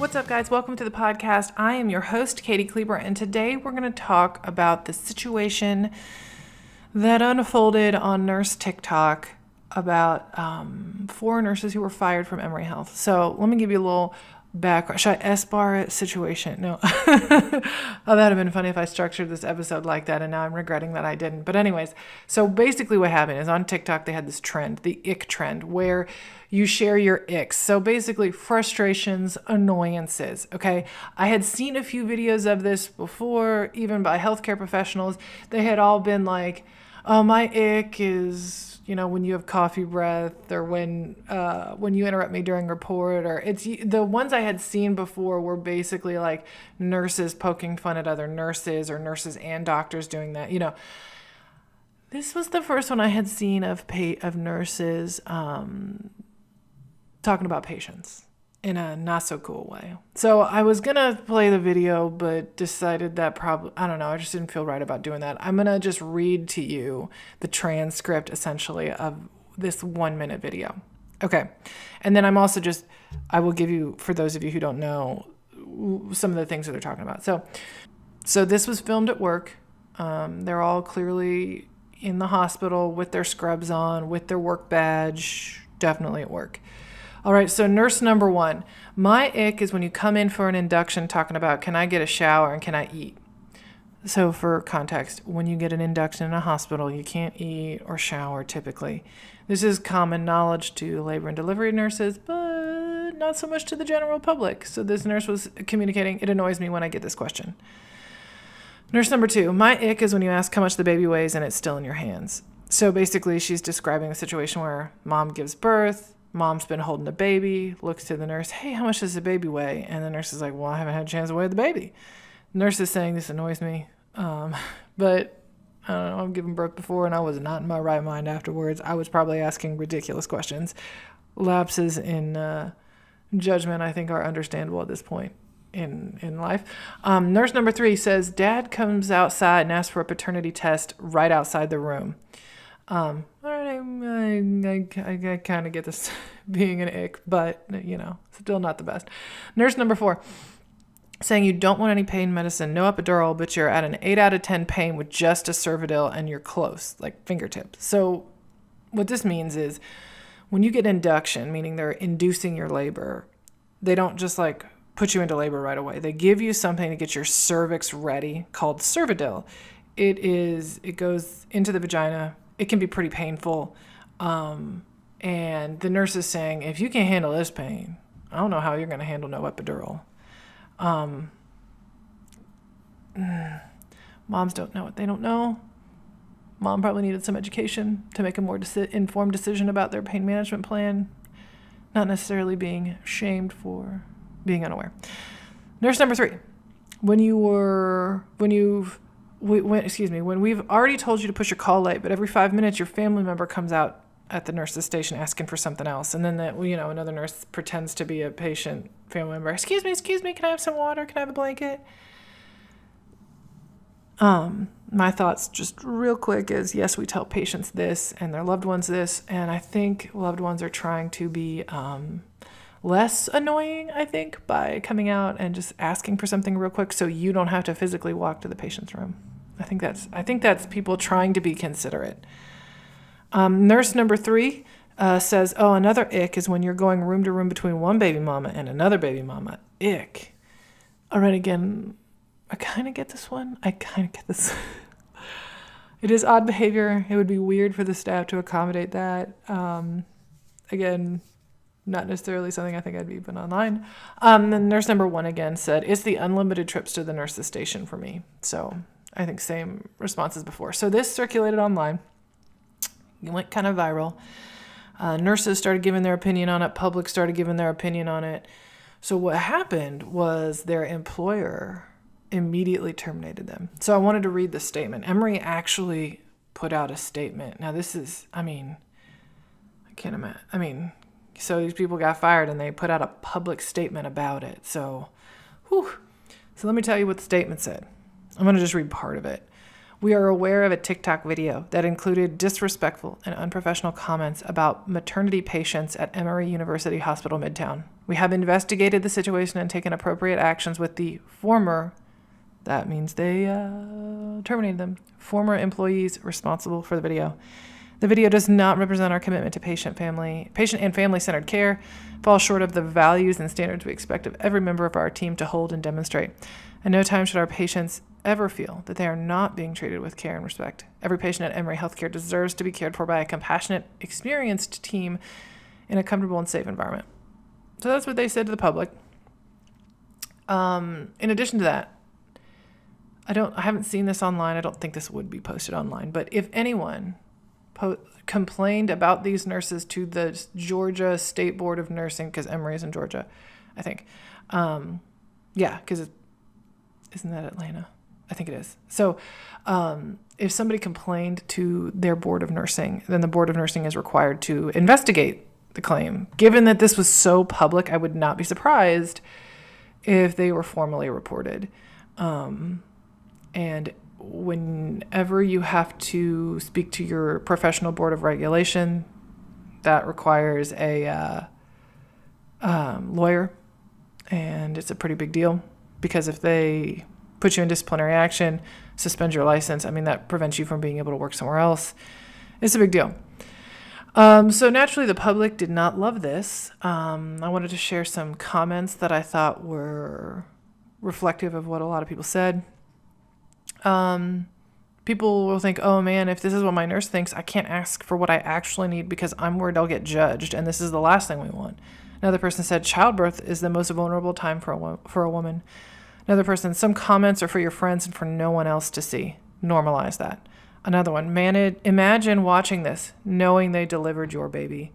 What's up, guys? Welcome to the podcast. I am your host, Katie Kleber, and today we're going to talk about the situation that unfolded on Nurse TikTok about 4 nurses who were fired from Emory Health. So let me give you a little background. Should I S-bar it? Situation? No. Oh, that would have been funny if I structured this episode like that, and now I'm regretting that I didn't. But anyways, so basically what happened is on TikTok they had this trend, the ick trend, where you share your icks. So basically frustrations, annoyances, okay? I had seen a few videos of this before, even by healthcare professionals. They had all been like, oh, my ick is, when you have coffee breath, or when you interrupt me during report, or it's the ones I had seen before were basically like nurses poking fun at other nurses, or nurses and doctors doing that. This was the first one I had seen of nurses talking about patients in a not so cool way. So I was gonna play the video, but decided that I don't know, I just didn't feel right about doing that. I'm gonna just read to you the transcript essentially of this 1-minute video. Okay. And then I will give you, for those of you who don't know, some of the things that they're talking about. So this was filmed at work. They're all clearly in the hospital with their scrubs on, with their work badge, definitely at work. All right, so nurse number 1. My ick is when you come in for an induction talking about, can I get a shower and can I eat? So for context, when you get an induction in a hospital, you can't eat or shower typically. This is common knowledge to labor and delivery nurses, but not so much to the general public. So this nurse was communicating, it annoys me when I get this question. Nurse number 2, my ick is when you ask how much the baby weighs and it's still in your hands. So basically she's describing a situation where mom gives birth, mom's been holding the baby, looks to the nurse, hey, how much does the baby weigh? And the nurse is like, well, I haven't had a chance to weigh the baby. The nurse is saying, this annoys me. But I don't know, I've given birth before and I was not in my right mind afterwards. I was probably asking ridiculous questions. Lapses in judgment, I think, are understandable at this point in life. Nurse number 3 says, dad comes outside and asks for a paternity test right outside the room. All right, I kind of get this being an ick, but, still not the best. Nurse number 4, saying you don't want any pain medicine, no epidural, but you're at an 8 out of 10 pain with just a Cervidil and you're close, like fingertips. So what this means is when you get induction, meaning they're inducing your labor, they don't just like put you into labor right away. They give you something to get your cervix ready called Cervidil. It goes into the vagina. It can be pretty painful. And the nurse is saying, if you can't handle this pain, I don't know how you're going to handle no epidural. Moms don't know what they don't know. Mom probably needed some education to make a more informed decision about their pain management plan, not necessarily being shamed for being unaware. Nurse number 3, when we've already told you to push your call late, but every 5 minutes your family member comes out at the nurse's station asking for something else. And then another nurse pretends to be a patient family member. Excuse me, can I have some water? Can I have a blanket? My thoughts just real quick is, yes, we tell patients this and their loved ones this. And I think loved ones are trying to be, less annoying, I think, by coming out and just asking for something real quick so you don't have to physically walk to the patient's room. I think that's people trying to be considerate. Nurse number 3 says, oh, another ick is when you're going room to room between one baby mama and another baby mama. Ick. All right, again, I kind of get this one. It is odd behavior. It would be weird for the staff to accommodate that. Again, not necessarily something I think I'd even online. Then nurse number 1 again said, it's the unlimited trips to the nurse's station for me. So I think same response as before. So this circulated online. It went kind of viral. Nurses started giving their opinion on it. Public started giving their opinion on it. So what happened was their employer immediately terminated them. So I wanted to read the statement. Emory actually put out a statement. Now this is, I can't imagine. So these people got fired and they put out a public statement about it. So let me tell you what the statement said. I'm going to just read part of it. We are aware of a TikTok video that included disrespectful and unprofessional comments about maternity patients at Emory University Hospital Midtown. We have investigated the situation and taken appropriate actions with the former, that means they terminated them, former employees responsible for the video. The video does not represent our commitment to patient and family-centered care, falls short of the values and standards we expect of every member of our team to hold and demonstrate. At no time should our patients ever feel that they are not being treated with care and respect. Every patient at Emory Healthcare deserves to be cared for by a compassionate, experienced team in a comfortable and safe environment. So that's what they said to the public. In addition to that, I haven't seen this online. I don't think this would be posted online, but if anyone complained about these nurses to the Georgia State Board of Nursing, because Emory is in Georgia, I think. Because isn't that Atlanta? I think it is. So if somebody complained to their Board of Nursing, then the Board of Nursing is required to investigate the claim. Given that this was so public, I would not be surprised if they were formally reported. And whenever you have to speak to your professional board of regulation, that requires a lawyer, and it's a pretty big deal, because if they put you in disciplinary action, suspend your license, that prevents you from being able to work somewhere else. It's a big deal. So naturally, the public did not love this. I wanted to share some comments that I thought were reflective of what a lot of people said. People will think, oh man, if this is what my nurse thinks, I can't ask for what I actually need because I'm worried I'll get judged, and this is the last thing we want. Another person said, childbirth is the most vulnerable time for a woman. Another person, some comments are for your friends and for no one else to see. Normalize that. Another one, imagine watching this, knowing they delivered your baby.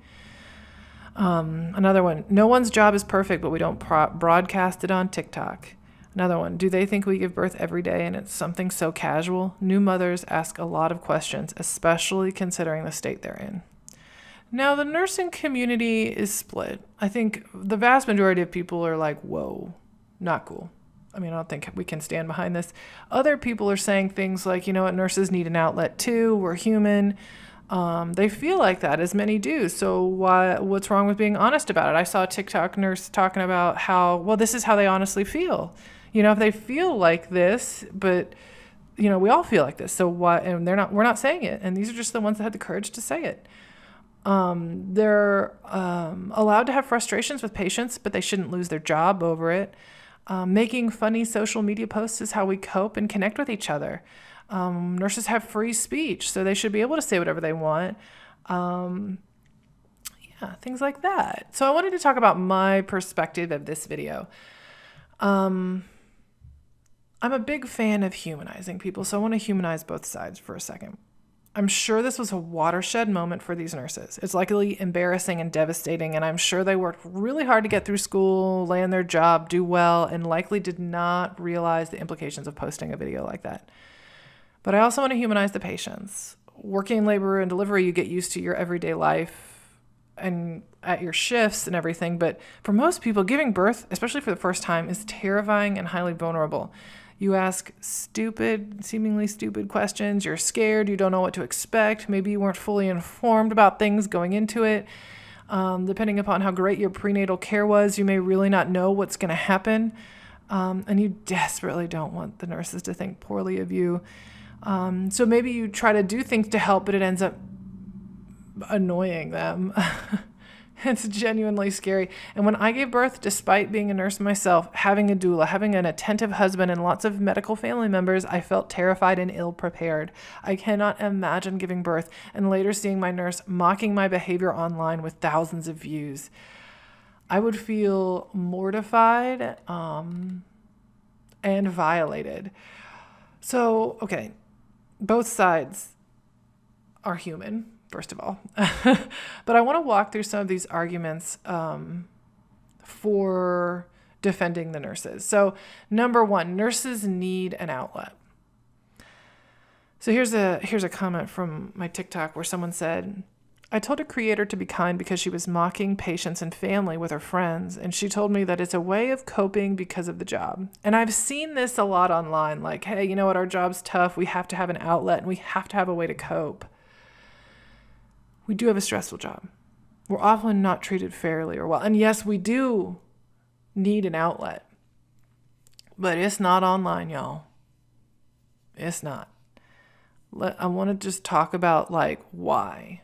Another one, no one's job is perfect, but we don't broadcast it on TikTok. Another one, do they think we give birth every day and it's something so casual? New mothers ask a lot of questions, especially considering the state they're in. Now, the nursing community is split. I think the vast majority of people are like, whoa, not cool. I don't think we can stand behind this. Other people are saying things like, you know what, nurses need an outlet too. We're human. They feel like that, as many do. So what's wrong with being honest about it? I saw a TikTok nurse talking about how, well, this is how they honestly feel. If they feel like this, but we all feel like this. So why? And we're not saying it. And these are just the ones that had the courage to say it. They're allowed to have frustrations with patients, but they shouldn't lose their job over it. Making funny social media posts is how we cope and connect with each other. Nurses have free speech, so they should be able to say whatever they want. Things like that. So I wanted to talk about my perspective of this video. I'm a big fan of humanizing people, so I want to humanize both sides for a second. I'm sure this was a watershed moment for these nurses. It's likely embarrassing and devastating, and I'm sure they worked really hard to get through school, land their job, do well, and likely did not realize the implications of posting a video like that. But I also want to humanize the patients. Working in labor and delivery, you get used to your everyday life and at your shifts and everything. But for most people, giving birth, especially for the first time, is terrifying and highly vulnerable. You ask seemingly stupid questions. You're scared. You don't know what to expect. Maybe you weren't fully informed about things going into it. Depending upon how great your prenatal care was, you may really not know what's going to happen. And you desperately don't want the nurses to think poorly of you. So maybe you try to do things to help, but it ends up annoying them. It's genuinely scary. And when I gave birth, despite being a nurse myself, having a doula, having an attentive husband, and lots of medical family members, I felt terrified and ill-prepared. I cannot imagine giving birth and later seeing my nurse mocking my behavior online with thousands of views. I would feel mortified and violated. So, okay, both sides are human, first of all. But I want to walk through some of these arguments for defending the nurses. So, number one, nurses need an outlet. So here's a comment from my TikTok where someone said, I told a creator to be kind because she was mocking patients and family with her friends, and she told me that it's a way of coping because of the job. And I've seen this a lot online, like, hey, you know what, our job's tough, we have to have an outlet, and we have to have a way to cope. We do have a stressful job. We're often not treated fairly or well. And yes, we do need an outlet, but it's not online, y'all. It's not. I want to just talk about like why.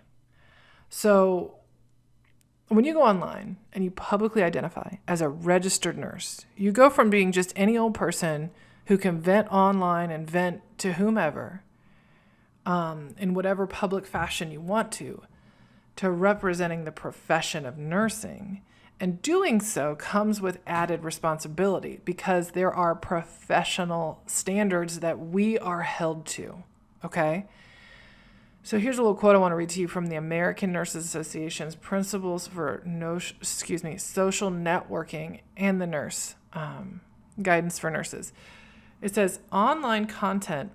So when you go online and you publicly identify as a registered nurse, you go from being just any old person who can vent online and vent to whomever in whatever public fashion you want to representing the profession of nursing. And doing so comes with added responsibility because there are professional standards that we are held to, okay? So here's a little quote I want to read to you from the American Nurses Association's Principles for Social Networking and the Nurse Guidance for Nurses. It says, online content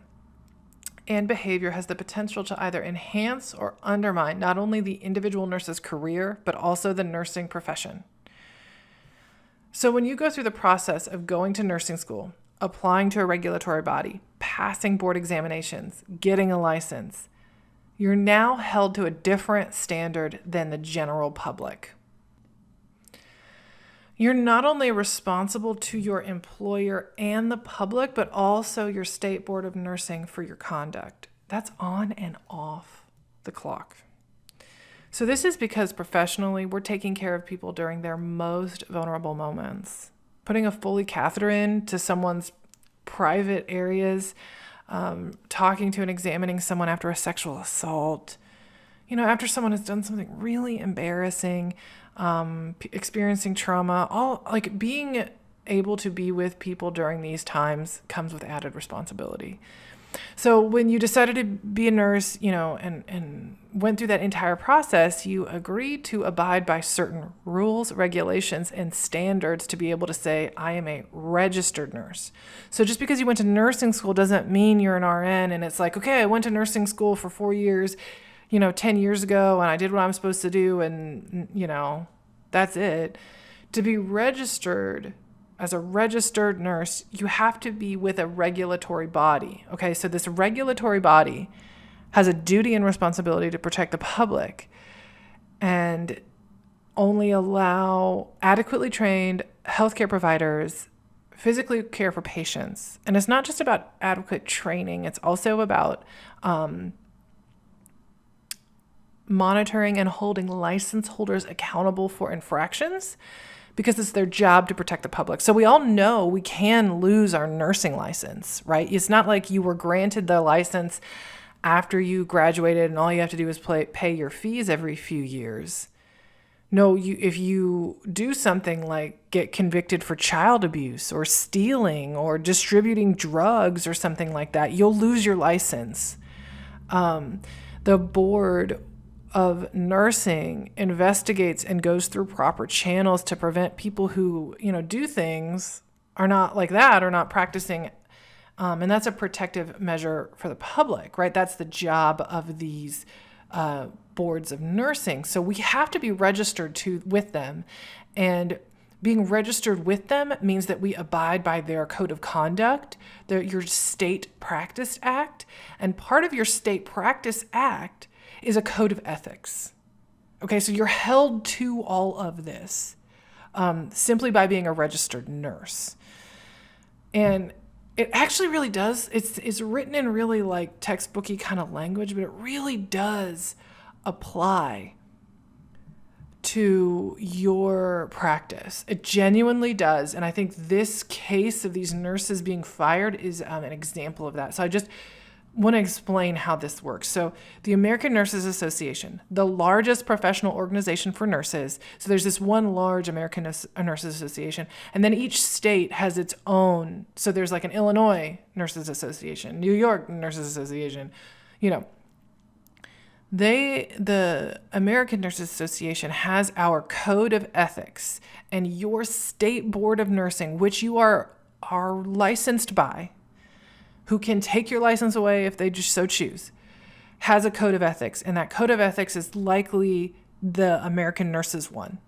and behavior has the potential to either enhance or undermine not only the individual nurse's career, but also the nursing profession. So when you go through the process of going to nursing school, applying to a regulatory body, passing board examinations, getting a license, you're now held to a different standard than the general public. You're not only responsible to your employer and the public, but also your state board of nursing for your conduct. That's on and off the clock. So this is because professionally, we're taking care of people during their most vulnerable moments. Putting a Foley catheter into someone's private areas, talking to and examining someone after a sexual assault, after someone has done something really embarrassing, experiencing trauma, all like being able to be with people during these times comes with added responsibility. So when you decided to be a nurse, and went through that entire process, you agreed to abide by certain rules, regulations, and standards to be able to say, I am a registered nurse. So just because you went to nursing school doesn't mean you're an RN and it's like, okay, I went to nursing school for 4 years, 10 years ago, and I did what I'm supposed to do, and, that's it. To be registered as a registered nurse, you have to be with a regulatory body. Okay, so this regulatory body has a duty and responsibility to protect the public and only allow adequately trained healthcare providers physically care for patients. And it's not just about adequate training, it's also about monitoring and holding license holders accountable for infractions, because it's their job to protect the public. So we all know we can lose our nursing license, right? It's not like you were granted the license after you graduated and all you have to do is pay your fees every few years. No, if you do something like get convicted for child abuse or stealing or distributing drugs or something like that, you'll lose your license. The board of nursing investigates and goes through proper channels to prevent people who, do things are not like that or not practicing. And that's a protective measure for the public, right? That's the job of these boards of nursing. So we have to be registered with them. And being registered with them means that we abide by their code of conduct, your state practice act. And part of your state practice act is a code of ethics. Okay, so you're held to all of this simply by being a registered nurse. And it actually really does, it's written in really like textbooky kind of language, but it really does apply to your practice. It genuinely does. And I think this case of these nurses being fired is an example of that. So I just want to explain how this works. So the American Nurses Association, the largest professional organization for nurses. So there's this one large American Nurses Association, and then each state has its own. So there's like an Illinois Nurses Association, New York Nurses Association, the American Nurses Association has our code of ethics, and your state board of nursing, which you are licensed by, who can take your license away if they just so choose, has a code of ethics, and that code of ethics is likely the American Nurses one.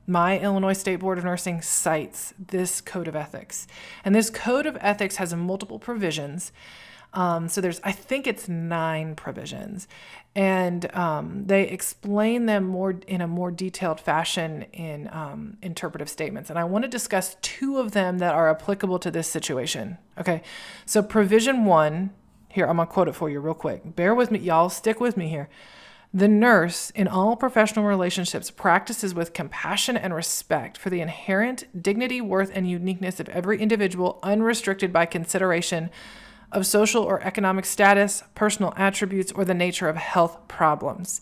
My Illinois State Board of Nursing cites this code of ethics. And this code of ethics has multiple provisions. So I think it's 9 provisions. And they explain them in a more detailed fashion in interpretive statements. And I want to discuss 2 of them that are applicable to this situation. Okay, so provision 1, here, I'm going to quote it for you real quick. Bear with me, y'all. Stick with me here. The nurse, in all professional relationships, practices with compassion and respect for the inherent dignity, worth, and uniqueness of every individual, unrestricted by consideration of social or economic status, personal attributes, or the nature of health problems.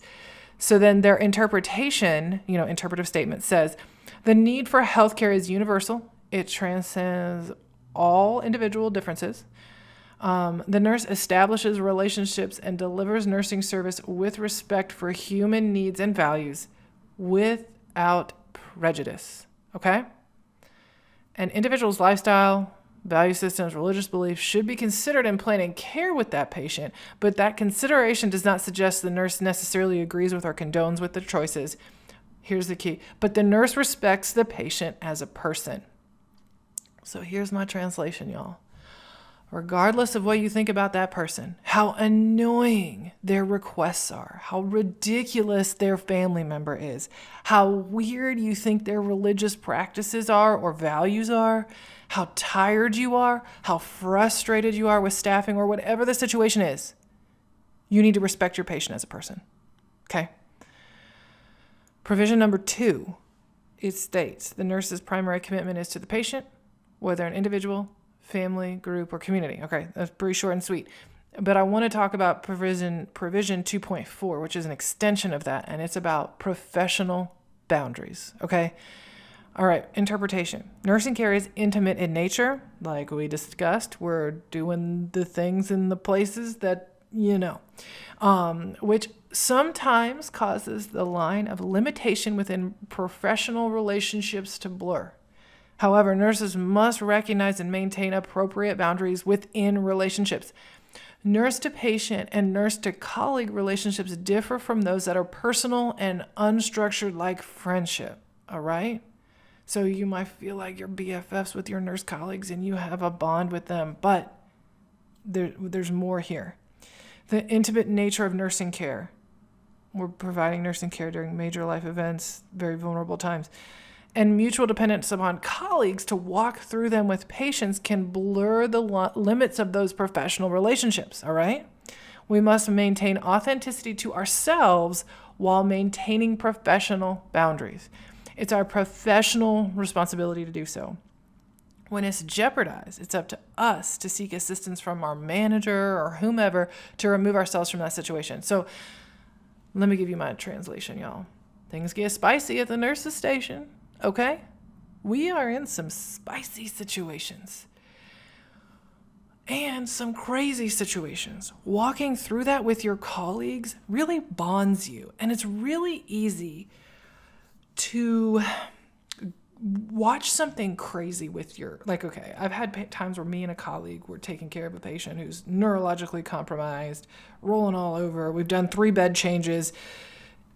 So then their interpretation, interpretive statement says, the need for healthcare is universal. It transcends all individual differences. The nurse establishes relationships and delivers nursing service with respect for human needs and values without prejudice. Okay? An individual's lifestyle, value systems, religious beliefs should be considered in planning care with that patient, but that consideration does not suggest the nurse necessarily agrees with or condones with the choices. Here's the key. But the nurse respects the patient as a person. So here's my translation, y'all. Regardless of what you think about that person, how annoying their requests are, how ridiculous their family member is, how weird you think their religious practices are or values are, how tired you are, how frustrated you are with staffing, or whatever the situation is, you need to respect your patient as a person. Okay? Provision number 2, it states the nurse's primary commitment is to the patient, whether an individual, family, group, or community. Okay, that's pretty short and sweet. But I want to talk about provision 2.4, which is an extension of that, and it's about professional boundaries. Okay? All right, interpretation. Nursing care is intimate in nature, like we discussed. We're doing the things in the places that, which sometimes causes the line of limitation within professional relationships to blur. However, nurses must recognize and maintain appropriate boundaries within relationships. Nurse to patient and nurse to colleague relationships differ from those that are personal and unstructured, like friendship. All right? So you might feel like you're BFFs with your nurse colleagues and you have a bond with them, but there's more here. The intimate nature of nursing care. We're providing nursing care during major life events, very vulnerable times. And mutual dependence upon colleagues to walk through them with patients can blur the limits of those professional relationships, all right? We must maintain authenticity to ourselves while maintaining professional boundaries. It's our professional responsibility to do so. When it's jeopardized, it's up to us to seek assistance from our manager or whomever to remove ourselves from that situation. So let me give you my translation, y'all. Things get spicy at the nurse's station. Okay? We are in some spicy situations and some crazy situations. Walking through that with your colleagues really bonds you. And it's really easy to watch something crazy with I've had times where me and a colleague were taking care of a patient who's neurologically compromised, rolling all over. We've done 3 bed changes.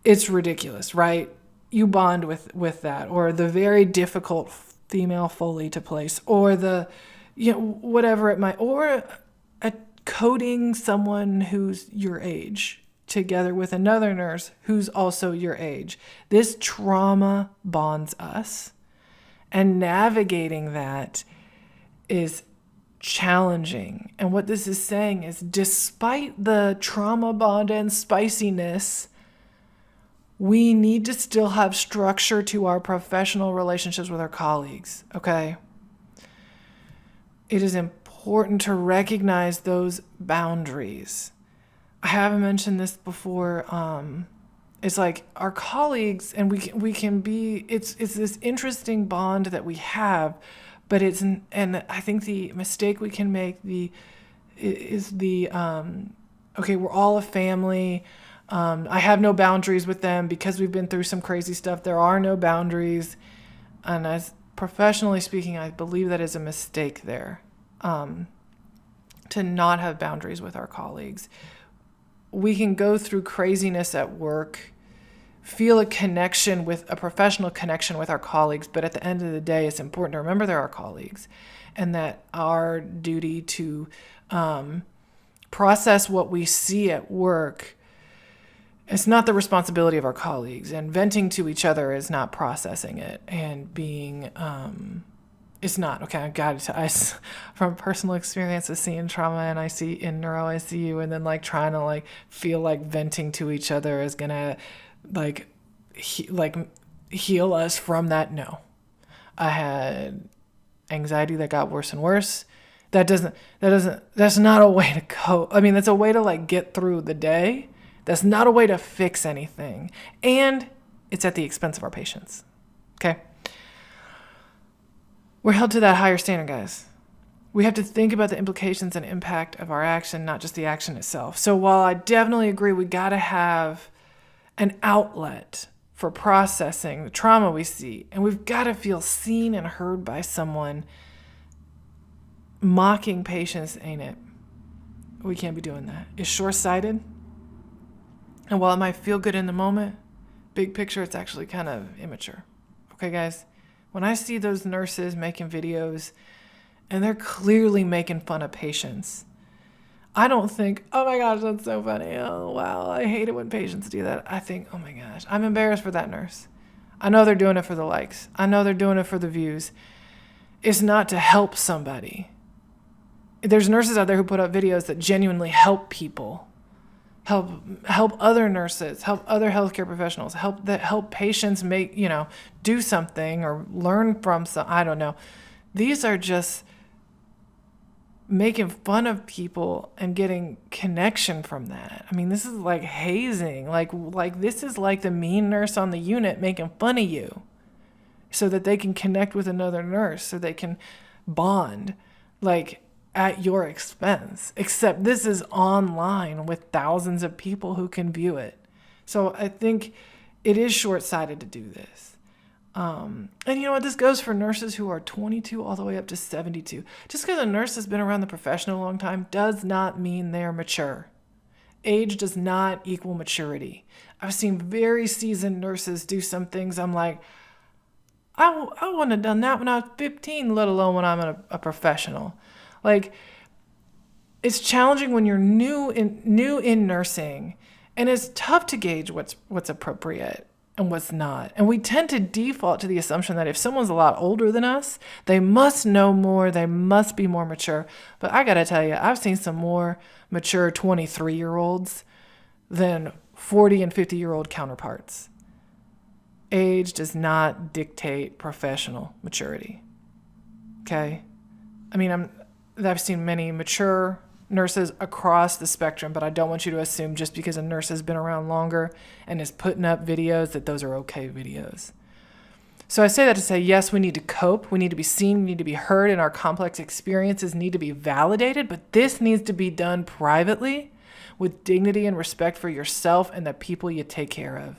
It's ridiculous, right? You bond with that, or the very difficult female Foley to place, or whatever it might, or coding someone who's your age together with another nurse who's also your age. This trauma bonds us, and navigating that is challenging. And what this is saying is, despite the trauma bond and spiciness, we need to still have structure to our professional relationships with our colleagues, okay? It is important to recognize those boundaries. I haven't mentioned this before. It's like our colleagues, and we can be, it's this interesting bond that we have, but and I think the mistake we can make is okay, we're all a family. I have no boundaries with them because we've been through some crazy stuff. There are no boundaries. And as professionally speaking, I believe that is a mistake there, to not have boundaries with our colleagues. we can go through craziness at work, feel a connection with a professional connection with our colleagues, but at the end of the day, it's important to remember they're our colleagues, and that our duty to process what we see at work, it's not the responsibility of our colleagues, and venting to each other is not processing it and being it's not. Okay, I got it. From personal experience of seeing trauma and I see in neuro ICU, and then like trying to like feel like venting to each other is gonna like heal us from that. No, I had anxiety that got worse and worse. That's not a way to cope. I mean, that's a way to like get through the day. That's not a way to fix anything. And it's at the expense of our patients. Okay? We're held to that higher standard, guys. We have to think about the implications and impact of our action, not just the action itself. So while I definitely agree we got to have an outlet for processing the trauma we see, and we've got to feel seen and heard by someone, mocking patients ain't it. We can't be doing that. It's short-sighted. And while it might feel good in the moment, big picture, it's actually kind of immature. Okay, guys? When I see those nurses making videos and they're clearly making fun of patients, I don't think, oh my gosh, that's so funny. Oh, wow, I hate it when patients do that. I think, oh my gosh, I'm embarrassed for that nurse. I know they're doing it for the likes. I know they're doing it for the views. It's not to help somebody. There's nurses out there who put up videos that genuinely help people. Help other nurses, help other healthcare professionals, help patients do something or learn from some, I don't know. These are just making fun of people and getting connection from that. I mean, this is like hazing. Like this is like the mean nurse on the unit making fun of you so that they can connect with another nurse, so they can bond. At your expense, except this is online with thousands of people who can view it. So I think it is short-sighted to do this. And you know what? This goes for nurses who are 22 all the way up to 72. Just because a nurse has been around the profession a long time does not mean they're mature. Age does not equal maturity. I've seen very seasoned nurses do some things I'm like, I wouldn't have done that when I was 15, let alone when I'm a professional. Like, it's challenging when you're new in nursing, and it's tough to gauge what's appropriate and what's not. And we tend to default to the assumption that if someone's a lot older than us, they must know more, they must be more mature. But I gotta tell you, I've seen some more mature 23-year-olds than 40 and 50-year-old counterparts. Age does not dictate professional maturity. Okay? I mean, I've seen many mature nurses across the spectrum, but I don't want you to assume just because a nurse has been around longer and is putting up videos that those are okay videos. So I say that to say, yes, we need to cope. We need to be seen. We need to be heard, and our complex experiences need to be validated, but this needs to be done privately with dignity and respect for yourself and the people you take care of.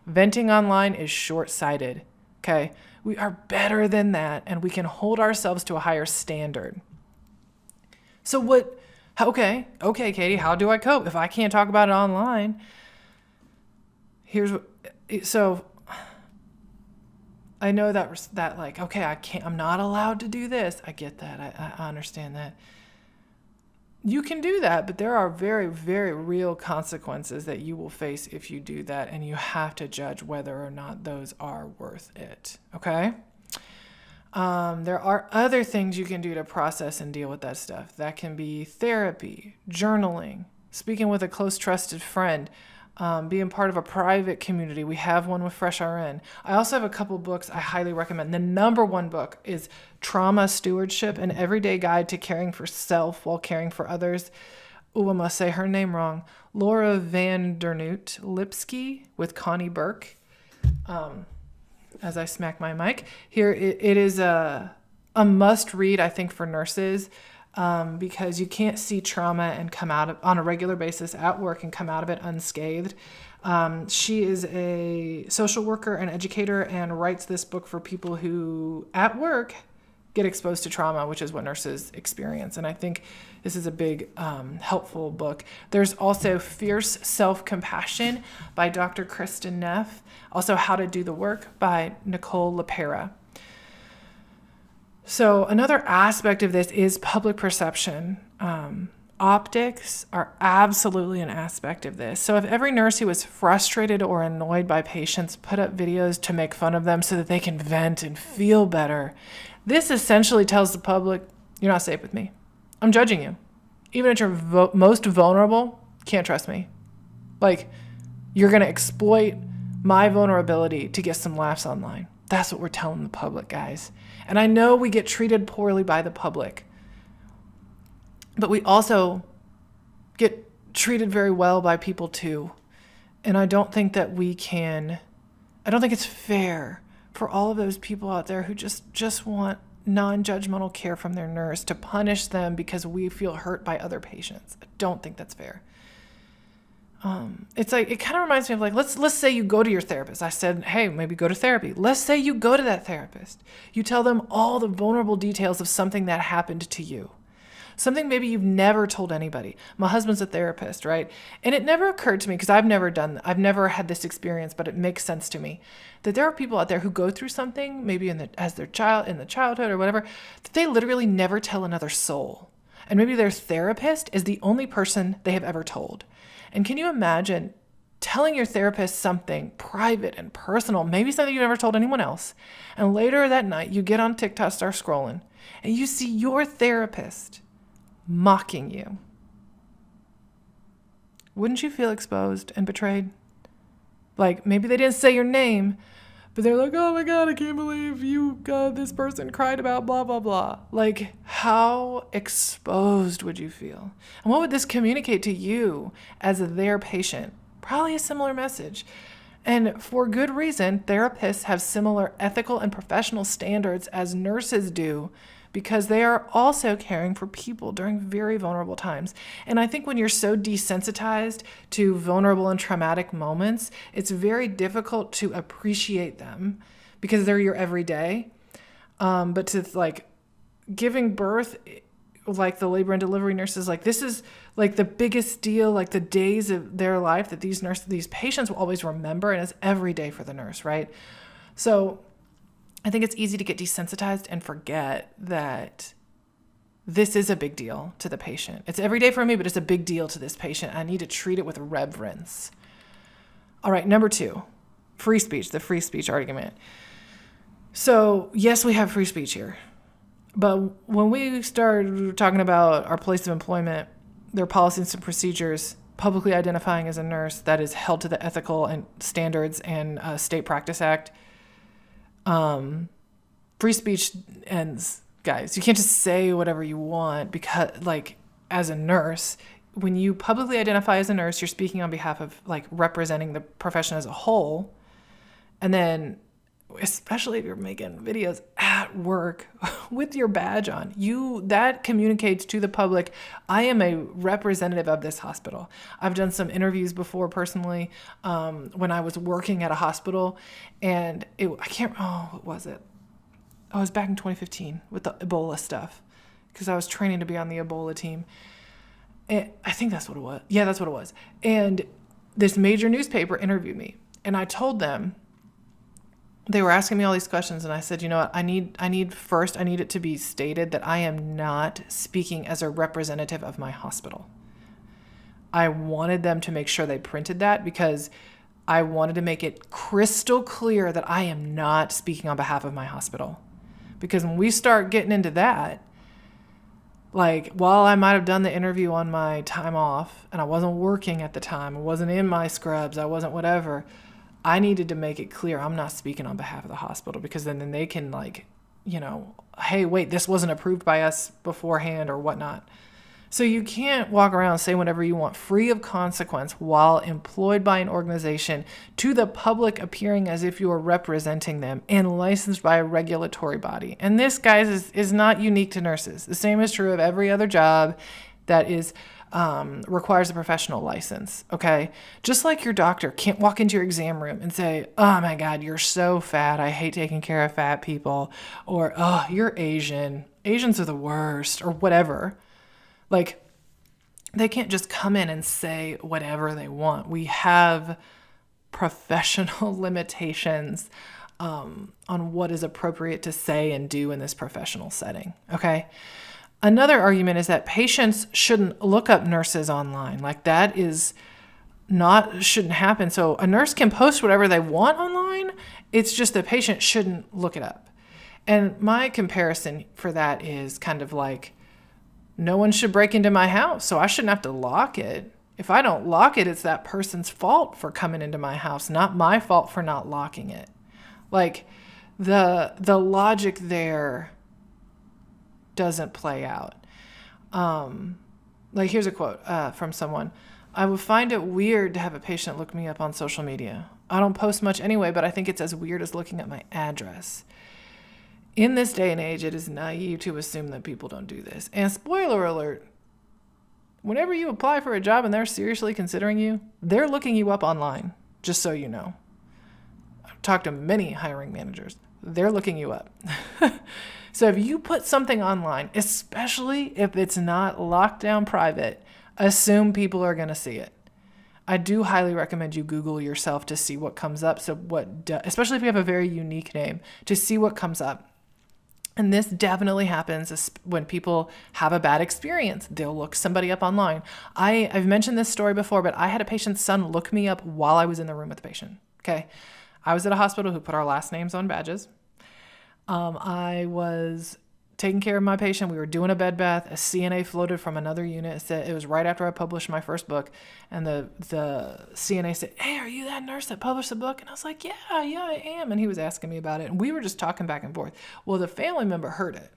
Venting online is short-sighted, okay? We are better than that, and we can hold ourselves to a higher standard. So okay, Katie, how do I cope? If I can't talk about it online, so I know that like, okay, I'm not allowed to do this. I get that. I understand that. You can do that, but there are very, very real consequences that you will face if you do that, and you have to judge whether or not those are worth it, okay? There are other things you can do to process and deal with that stuff. That can be therapy, journaling, speaking with a close trusted friend, being part of a private community. We have one with Fresh RN. I also have a couple books I highly recommend. The number one book is Trauma Stewardship, an Everyday Guide to Caring for Self While Caring for Others. I must say her name wrong. Laura Van Der Noot Lipsky with Connie Burke. As I smack my mic here, it is a must read, I think, for nurses, because you can't see trauma and come out on a regular basis at work and come out of it unscathed. She is a social worker and educator and writes this book for people who at work get exposed to trauma, which is what nurses experience. And I think this is a big, helpful book. There's also Fierce Self-Compassion by Dr. Kristen Neff. Also How to Do the Work by Nicole LaPera. So another aspect of this is public perception. Optics are absolutely an aspect of this. So if every nurse who was frustrated or annoyed by patients put up videos to make fun of them so that they can vent and feel better, this essentially tells the public, you're not safe with me. I'm judging you. Even at your most vulnerable, can't trust me. Like, you're going to exploit my vulnerability to get some laughs online. That's what we're telling the public, guys. And I know we get treated poorly by the public, but we also get treated very well by people too. And I don't think that I don't think it's fair for all of those people out there who just want non-judgmental care from their nurse to punish them because we feel hurt by other patients. I don't think that's fair. It's like, it kind of reminds me of like, let's say you go to your therapist. I said, hey, maybe go to therapy. Let's say you go to that therapist. You tell them all the vulnerable details of something that happened to you. Something maybe you've never told anybody. My husband's a therapist, right? And it never occurred to me, because I've never had this experience, but it makes sense to me, that there are people out there who go through something, maybe in the childhood or whatever, that they literally never tell another soul. And maybe their therapist is the only person they have ever told. And can you imagine telling your therapist something private and personal, maybe something you never told anyone else, and later that night you get on TikTok, start scrolling, and you see your therapist mocking you? Wouldn't you feel exposed and betrayed? Like, maybe they didn't say your name, but they're like, oh my God, I can't believe this person cried about blah, blah, blah. Like, how exposed would you feel? And what would this communicate to you as their patient? Probably a similar message. And for good reason, therapists have similar ethical and professional standards as nurses do, because they are also caring for people during very vulnerable times. And I think when you're so desensitized to vulnerable and traumatic moments, it's very difficult to appreciate them because they're your everyday. But to like giving birth, like the labor and delivery nurses, like this is like the biggest deal, like the days of their life that these patients will always remember, and it's every day for the nurse, right? So I think it's easy to get desensitized and forget that this is a big deal to the patient. It's every day for me, but it's a big deal to this patient. I need to treat it with reverence. All right, number 2, free speech, the free speech argument. So yes, we have free speech here. But when we start talking about our place of employment, their policies and procedures, publicly identifying as a nurse that is held to the ethical and standards and State Practice Act, free speech ends, guys. You can't just say whatever you want, because like as a nurse, when you publicly identify as a nurse, you're speaking on behalf of like representing the profession as a whole. And then especially if you're making videos at work with your badge on, that communicates to the public, I am a representative of this hospital. I've done some interviews before personally when I was working at a hospital, and what was it? Oh, it was back in 2015 with the Ebola stuff, because I was training to be on the Ebola team. And I think that's what it was. Yeah, that's what it was. And this major newspaper interviewed me, and I told them, they were asking me all these questions, and I said, you know what, I need it to be stated that I am not speaking as a representative of my hospital. I wanted them to make sure they printed that, because I wanted to make it crystal clear that I am not speaking on behalf of my hospital. Because when we start getting into that, like, while I might have done the interview on my time off, and I wasn't working at the time, I wasn't in my scrubs, I wasn't whatever, I needed to make it clear I'm not speaking on behalf of the hospital, because then they can like, hey, wait, this wasn't approved by us beforehand or whatnot. So you can't walk around and say whatever you want free of consequence while employed by an organization to the public, appearing as if you are representing them and licensed by a regulatory body. And this, guys, is not unique to nurses. The same is true of every other job that is requires a professional license, okay? Just like your doctor can't walk into your exam room and say, oh my God, you're so fat. I hate taking care of fat people. Or, oh, you're Asian. Asians are the worst, or whatever. Like, they can't just come in and say whatever they want. We have professional limitations on what is appropriate to say and do in this professional setting, okay? Another argument is that patients shouldn't look up nurses online. Like, that is shouldn't happen. So a nurse can post whatever they want online. It's just the patient shouldn't look it up. And my comparison for that is kind of like, no one should break into my house, so I shouldn't have to lock it. If I don't lock it, it's that person's fault for coming into my house, not my fault for not locking it. Like, the logic there doesn't play out. Like, here's a quote from someone. I would find it weird to have a patient look me up on social media. I don't post much anyway, but I think it's as weird as looking at my address. In this day and age, it is naive to assume that people don't do this. And spoiler alert, whenever you apply for a job and they're seriously considering you, they're looking you up online, just so you know. I've talked to many hiring managers. They're looking you up. So if you put something online, especially if it's not locked down private, assume people are going to see it. I do highly recommend you Google yourself to see what comes up. Especially if you have a very unique name, to see what comes up. And this definitely happens when people have a bad experience. They'll look somebody up online. I've mentioned this story before, but I had a patient's son look me up while I was in the room with the patient. Okay. I was at a hospital who put our last names on badges. I was taking care of my patient. We were doing a bed bath. A CNA floated from another unit. It was right after I published my first book. And the CNA said, hey, are you that nurse that published the book? And I was like, yeah, I am. And he was asking me about it. And we were just talking back and forth. Well, the family member heard it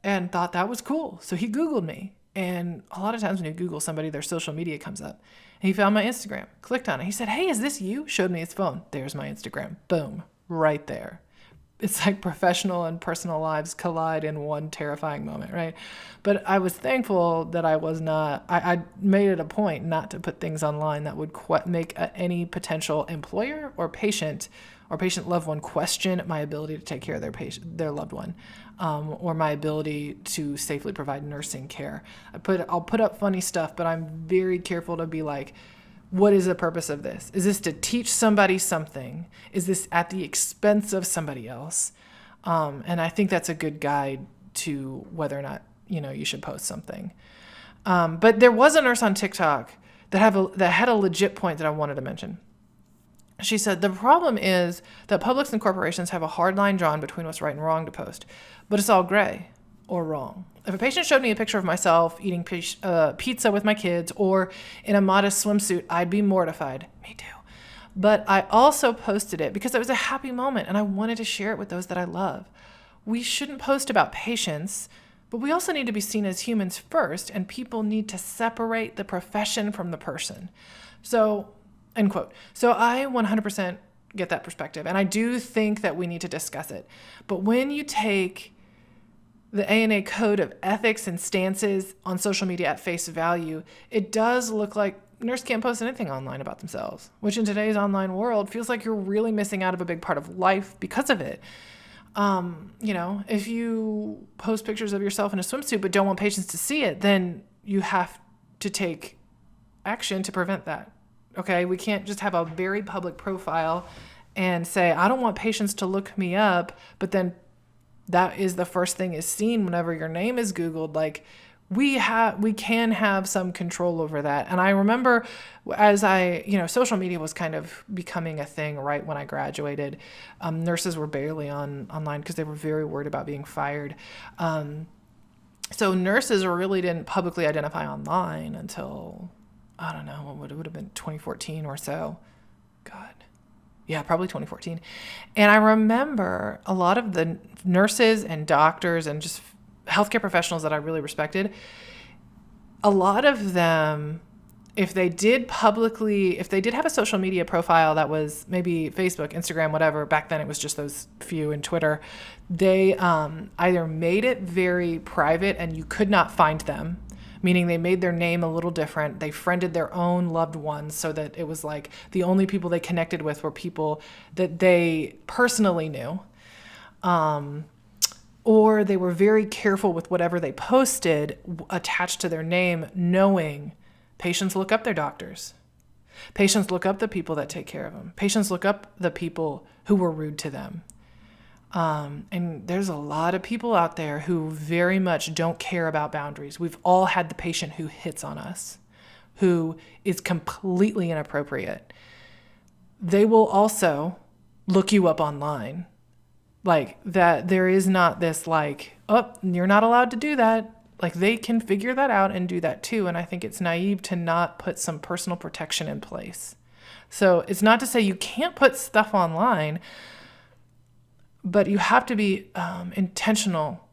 and thought that was cool. So he Googled me. And a lot of times when you Google somebody, their social media comes up. And he found my Instagram, clicked on it. He said, hey, is this you? Showed me his phone. There's my Instagram. Boom, right there. It's like professional and personal lives collide in one terrifying moment, right? But I was thankful that I made it a point not to put things online that would make any potential employer or patient loved one question my ability to take care of their loved one, or my ability to safely provide nursing care. I'll put up funny stuff, but I'm very careful to be like, what is the purpose of this? Is this to teach somebody something? Is this at the expense of somebody else? And I think that's a good guide to whether or not, you should post something. But there was a nurse on TikTok that had a legit point that I wanted to mention. She said, the problem is that publics and corporations have a hard line drawn between what's right and wrong to post, but it's all gray or wrong. If a patient showed me a picture of myself eating pizza with my kids or in a modest swimsuit, I'd be mortified. Me too. But I also posted it because it was a happy moment and I wanted to share it with those that I love. We shouldn't post about patients, but we also need to be seen as humans first, and people need to separate the profession from the person. So, end quote. So I 100% get that perspective, and I do think that we need to discuss it. But when you take the ANA code of ethics and stances on social media at face value, it does look like nurse can't post anything online about themselves, which in today's online world feels like you're really missing out of a big part of life because of it. If you post pictures of yourself in a swimsuit but don't want patients to see it, then you have to take action to prevent that. Okay, we can't just have a very public profile and say, I don't want patients to look me up, but then that is the first thing is seen whenever your name is Googled. Like, we can have some control over that. And I remember as social media was kind of becoming a thing right when I graduated. Nurses were barely online because they were very worried about being fired. So nurses really didn't publicly identify online until, I don't know, what would have been 2014 or so. God. Yeah, probably 2014. And I remember a lot of the nurses and doctors and just healthcare professionals that I really respected, a lot of them, if they did have a social media profile that was maybe Facebook, Instagram, whatever, back then it was just those few, and Twitter, they either made it very private and you could not find them, meaning they made their name a little different. They friended their own loved ones so that it was like the only people they connected with were people that they personally knew. Or they were very careful with whatever they posted attached to their name, knowing patients look up their doctors. Patients look up the people that take care of them. Patients look up the people who were rude to them. And there's a lot of people out there who very much don't care about boundaries. We've all had the patient who hits on us, who is completely inappropriate. They will also look you up online. Like that, there is not this like, oh, you're not allowed to do that. Like they can figure that out and do that too. And I think it's naive to not put some personal protection in place. So it's not to say you can't put stuff online, but you have to be intentional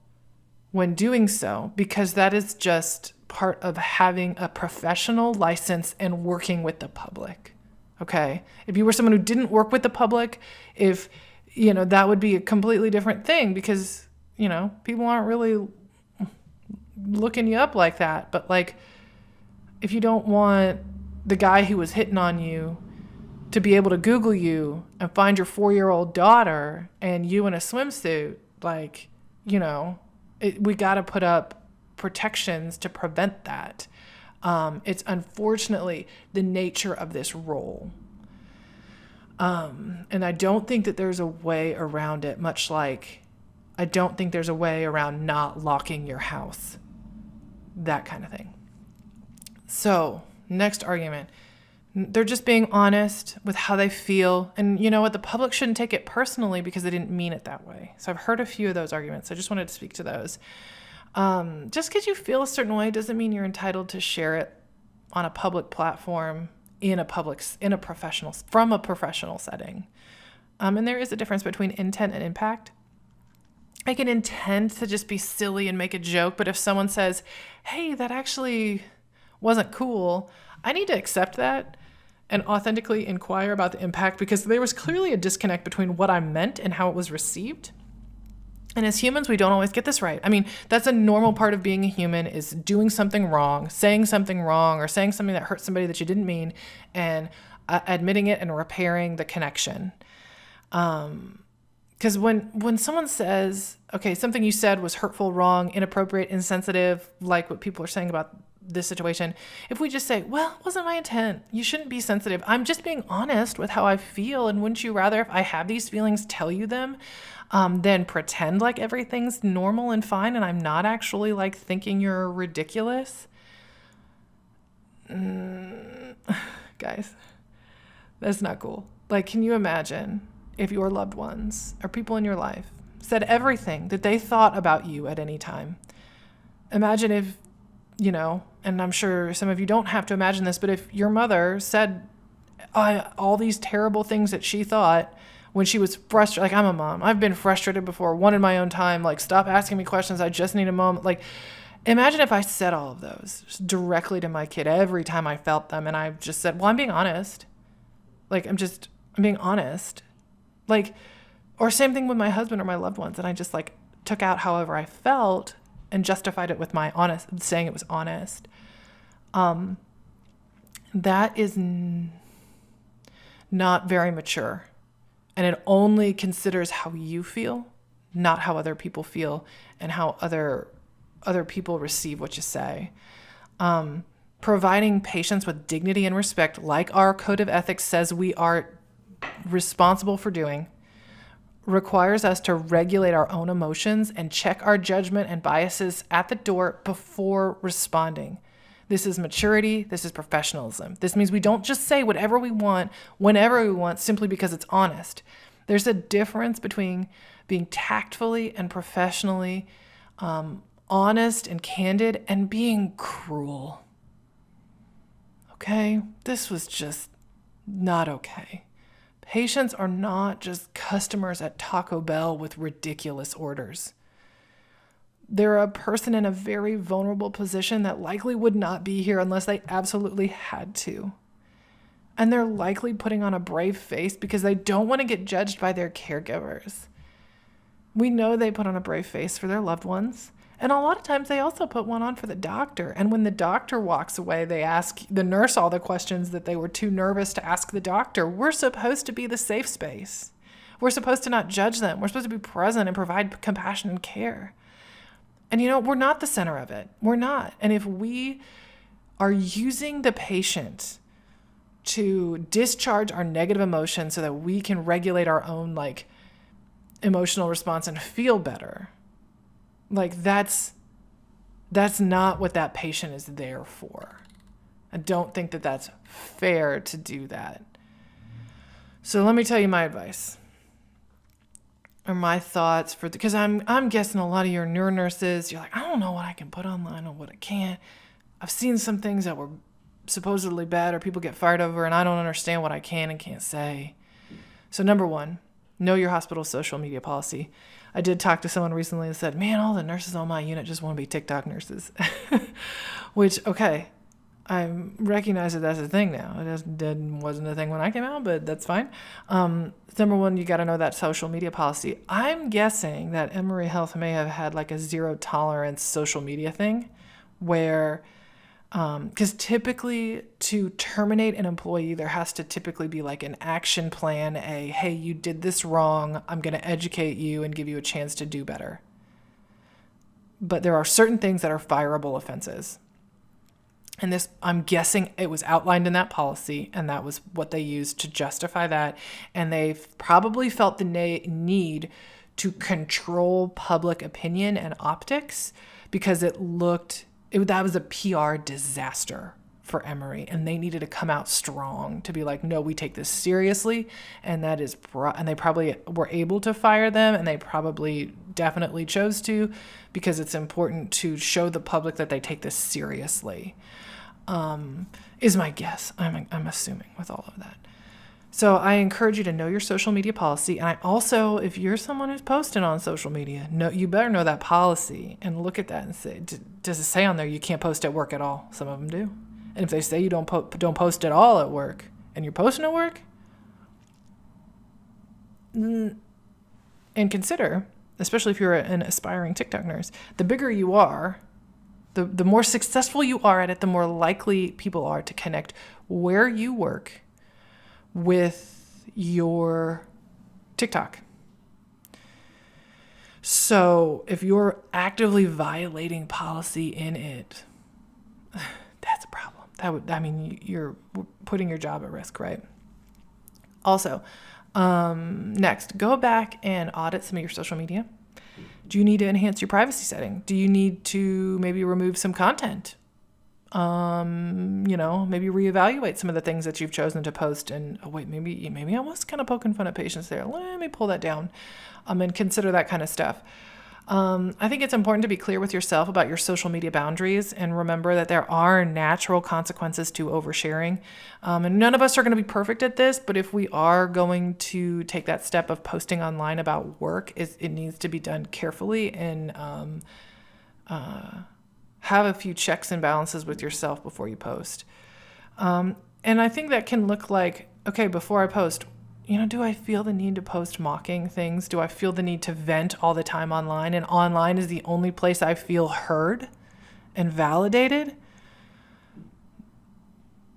when doing so, because that is just part of having a professional license and working with the public. Okay. If you were someone who didn't work with the public, that would be a completely different thing, because, people aren't really looking you up like that. But like, if you don't want the guy who was hitting on you to be able to Google you and find your 4-year-old daughter and you in a swimsuit, like, we got to put up protections to prevent that. It's unfortunately the nature of this role. And I don't think that there's a way around it, much like I don't think there's a way around not locking your house, that kind of thing. So, next argument. They're just being honest with how they feel. And you know what? The public shouldn't take it personally because they didn't mean it that way. So I've heard a few of those arguments. I just wanted to speak to those. Just because you feel a certain way doesn't mean you're entitled to share it on a public platform from a professional setting. And there is a difference between intent and impact. I can intend to just be silly and make a joke, but if someone says, hey, that actually wasn't cool, I need to accept that and authentically inquire about the impact, because there was clearly a disconnect between what I meant and how it was received. And as humans, we don't always get this right. I mean, that's a normal part of being a human, is doing something wrong, saying something wrong, or saying something that hurt somebody that you didn't mean, and admitting it and repairing the connection. Because when someone says, okay, something you said was hurtful, wrong, inappropriate, insensitive, like what people are saying about this situation, if we just say, well, it wasn't my intent, you shouldn't be sensitive, I'm just being honest with how I feel, and wouldn't you rather, if I have these feelings, tell you them, than pretend like everything's normal and fine and I'm not actually like thinking you're ridiculous? Guys, that's not cool. Like, can you imagine if your loved ones or people in your life said everything that they thought about you at any time? Imagine if, and I'm sure some of you don't have to imagine this, but if your mother said all these terrible things that she thought when she was frustrated, like, I'm a mom, I've been frustrated before, one in my own time, like, stop asking me questions, I just need a moment. Like, imagine if I said all of those directly to my kid every time I felt them, and I just said, well, I'm being honest. Like, I'm being honest. Like, or same thing with my husband or my loved ones, and I just like took out however I felt and justified it with saying it was honest. That is not very mature, and it only considers how you feel, not how other people feel and how other people receive what you say. Providing patients with dignity and respect, like our code of ethics says we are responsible for doing, requires us to regulate our own emotions and check our judgment and biases at the door before responding. This is maturity. This is professionalism. This means we don't just say whatever we want, whenever we want, simply because it's honest. There's a difference between being tactfully and professionally honest and candid and being cruel. Okay? This was just not okay. Patients are not just customers at Taco Bell with ridiculous orders. They're a person in a very vulnerable position that likely would not be here unless they absolutely had to. And they're likely putting on a brave face because they don't want to get judged by their caregivers. We know they put on a brave face for their loved ones, And a lot of times they also put one on for the doctor. And when the doctor walks away, they ask the nurse all the questions that they were too nervous to ask the doctor. We're supposed to be the safe space. We're supposed to not judge them. We're supposed to be present and provide compassion and care. And we're not the center of it. We're not. And if we are using the patient to discharge our negative emotions so that we can regulate our own emotional response and feel better, that's not what that patient is there for. I don't think that that's fair to do that. So let me tell you my advice or my thoughts because I'm guessing a lot of your neuro nurses, you're like, I don't know what I can put online or what I can't. I've seen some things that were supposedly bad or people get fired over, and I don't understand what I can and can't say. So number one, know your hospital's social media policy. I did talk to someone recently that said, man, all the nurses on my unit just want to be TikTok nurses. Which, okay, I recognize that that's a thing now. It wasn't a thing when I came out, but that's fine. Number one, you got to know that social media policy. I'm guessing that Emory Health may have had a zero tolerance social media thing where, because typically to terminate an employee, there has to typically be an action plan, hey, you did this wrong. I'm going to educate you and give you a chance to do better. But there are certain things that are fireable offenses. And this, I'm guessing it was outlined in that policy, and that was what they used to justify that. And they probably felt the need to control public opinion and optics because that was a PR disaster for Emory, and they needed to come out strong to be no, we take this seriously, and and they probably were able to fire them, and they probably definitely chose to because it's important to show the public that they take this seriously. Is my guess. I'm assuming with all of that. So I encourage you to know your social media policy. And I also, if you're someone who's posting on social media, you better know that policy and look at that and say, does it say on there you can't post at work at all? Some of them do. And if they say you don't post at all at work and you're posting at work, and consider, especially if you're an aspiring TikTok nurse, the bigger you are, the more successful you are at it, the more likely people are to connect where you work with your TikTok. So if you're actively violating policy in it, that's a problem. You're putting your job at risk, right? Also, next, go back and audit some of your social media. Do you need to enhance your privacy setting? Do you need to maybe remove some content? Maybe reevaluate some of the things that you've chosen to post and, maybe I was kind of poking fun at patients there. Let me pull that down, and consider that kind of stuff. I think it's important to be clear with yourself about your social media boundaries and remember that there are natural consequences to oversharing. And none of us are going to be perfect at this, but if we are going to take that step of posting online about work, it needs to be done carefully and have a few checks and balances with yourself before you post. And I think that can look like, okay, before I post, do I feel the need to post mocking things? Do I feel the need to vent all the time online? And online is the only place I feel heard and validated?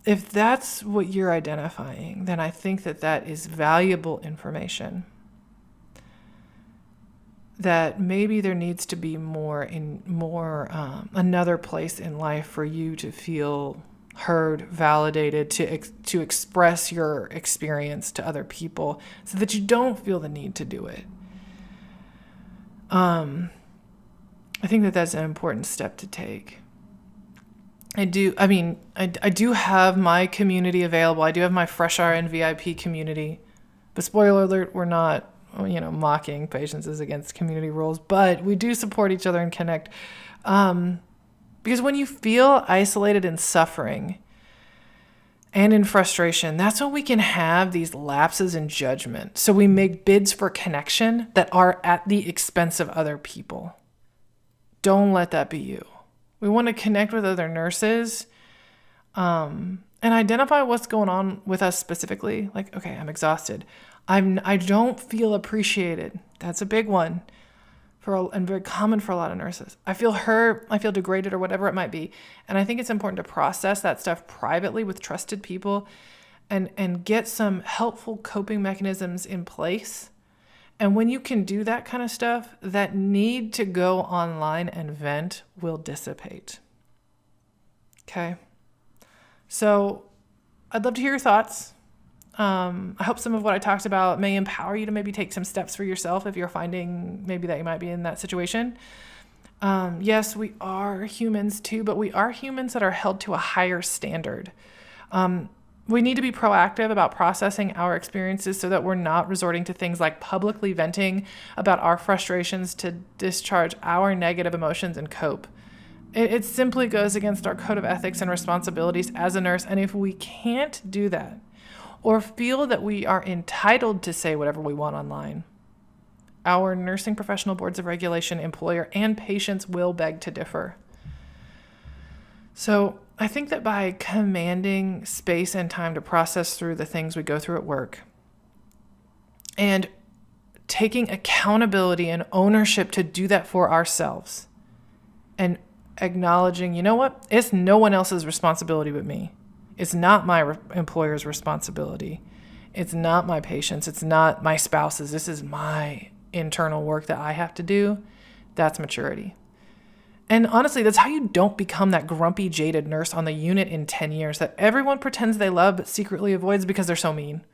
If that's what you're identifying, then I think that is valuable information. That maybe there needs to be another place in life for you to feel heard, validated, to express your experience to other people so that you don't feel the need to do it. I think that's an important step to take. I do have my community available. I do have my Fresh RN VIP community, but spoiler alert, we're not, mocking patients is against community rules, but we do support each other and connect. Because when you feel isolated and suffering and in frustration, that's when we can have these lapses in judgment. So we make bids for connection that are at the expense of other people. Don't let that be you. We want to connect with other nurses and identify what's going on with us specifically. Okay, I'm exhausted. I don't feel appreciated. That's a big one. and very common for a lot of nurses. I feel hurt, I feel degraded, or whatever it might be. And I think it's important to process that stuff privately with trusted people and get some helpful coping mechanisms in place. And when you can do that kind of stuff, that need to go online and vent will dissipate. Okay? So I'd love to hear your thoughts. I hope some of what I talked about may empower you to maybe take some steps for yourself if you're finding maybe that you might be in that situation. Yes, we are humans too, but we are humans that are held to a higher standard. We need to be proactive about processing our experiences so that we're not resorting to things like publicly venting about our frustrations to discharge our negative emotions and cope. It simply goes against our code of ethics and responsibilities as a nurse. And if we can't do that, or feel that we are entitled to say whatever we want online, our nursing professional boards of regulation, employer, and patients will beg to differ. So I think that by commanding space and time to process through the things we go through at work and taking accountability and ownership to do that for ourselves and acknowledging, you know what, it's no one else's responsibility but me. It's not my employer's responsibility. It's not my patient's. It's not my spouse's. This is my internal work that I have to do. That's maturity. And honestly, that's how you don't become that grumpy, jaded nurse on the unit in 10 years that everyone pretends they love but secretly avoids because they're so mean.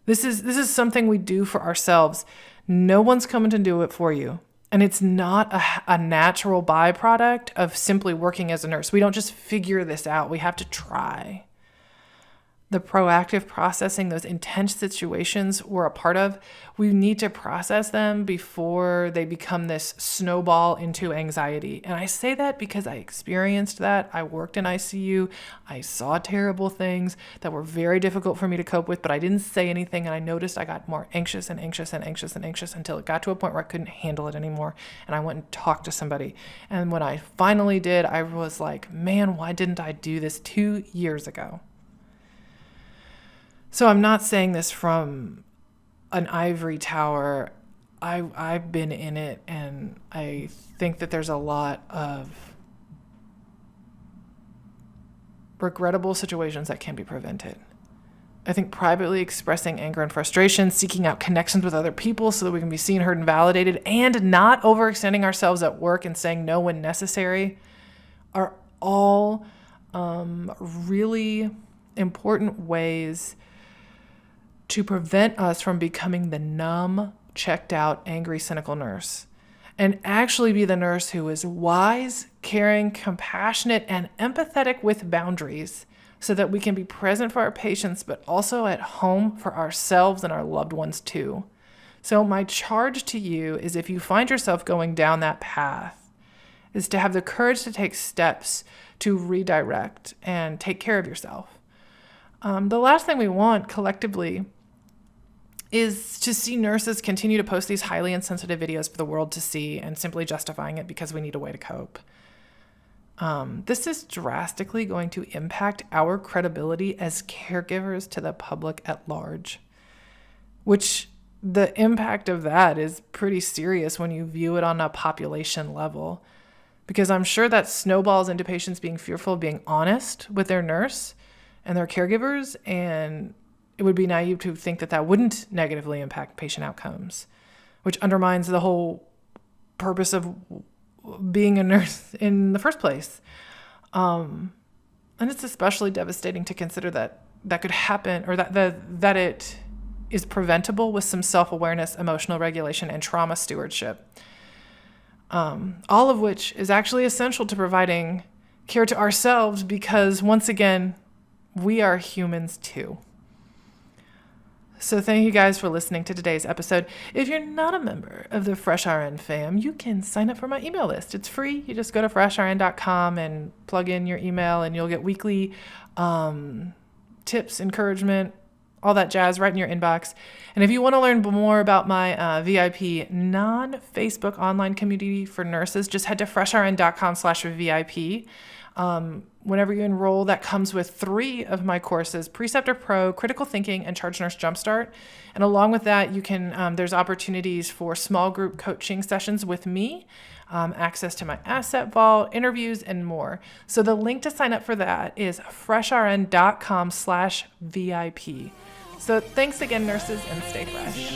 This is something we do for ourselves. No one's coming to do it for you. And it's not a natural byproduct of simply working as a nurse. We don't just figure this out. We have to try. The proactive processing, those intense situations we're a part of, we need to process them before they become this snowball into anxiety. And I say that because I experienced that. I worked in ICU. I saw terrible things that were very difficult for me to cope with, but I didn't say anything. And I noticed I got more anxious and anxious and anxious and anxious until it got to a point where I couldn't handle it anymore. And I went and talked to somebody. And when I finally did, I was like, man, why didn't I do this 2 years ago? So I'm not saying this from an ivory tower. I've been in it, and I think that there's a lot of regrettable situations that can be prevented. I think privately expressing anger and frustration, seeking out connections with other people so that we can be seen, heard, and validated, and not overextending ourselves at work and saying no when necessary are all really important ways to prevent us from becoming the numb, checked out, angry, cynical nurse, and actually be the nurse who is wise, caring, compassionate, and empathetic with boundaries so that we can be present for our patients, but also at home for ourselves and our loved ones too. So my charge to you is, if you find yourself going down that path, is to have the courage to take steps to redirect and take care of yourself. The last thing we want collectively is to see nurses continue to post these highly insensitive videos for the world to see and simply justifying it because we need a way to cope. This is drastically going to impact our credibility as caregivers to the public at large, which the impact of that is pretty serious when you view it on a population level, because I'm sure that snowballs into patients being fearful of being honest with their nurse and their caregivers, and it would be naive to think that that wouldn't negatively impact patient outcomes, which undermines the whole purpose of being a nurse in the first place. And it's especially devastating to consider that that could happen, or that it is preventable with some self-awareness, emotional regulation, and trauma stewardship. All of which is actually essential to providing care to ourselves, because once again, we are humans too. So thank you guys for listening to today's episode. If you're not a member of the Fresh RN fam, you can sign up for my email list. It's free. You just go to freshrn.com and plug in your email, and you'll get weekly tips, encouragement, all that jazz right in your inbox. And if you want to learn more about my VIP non-Facebook online community for nurses, just head to freshrn.com/VIP. Whenever you enroll, that comes with 3 of my courses: Preceptor Pro, Critical Thinking, and Charge Nurse Jumpstart. And along with that, you can there's opportunities for small group coaching sessions with me, access to my asset vault, interviews, and more. So the link to sign up for that is FreshRN.com/VIP. So thanks again, nurses, and stay fresh.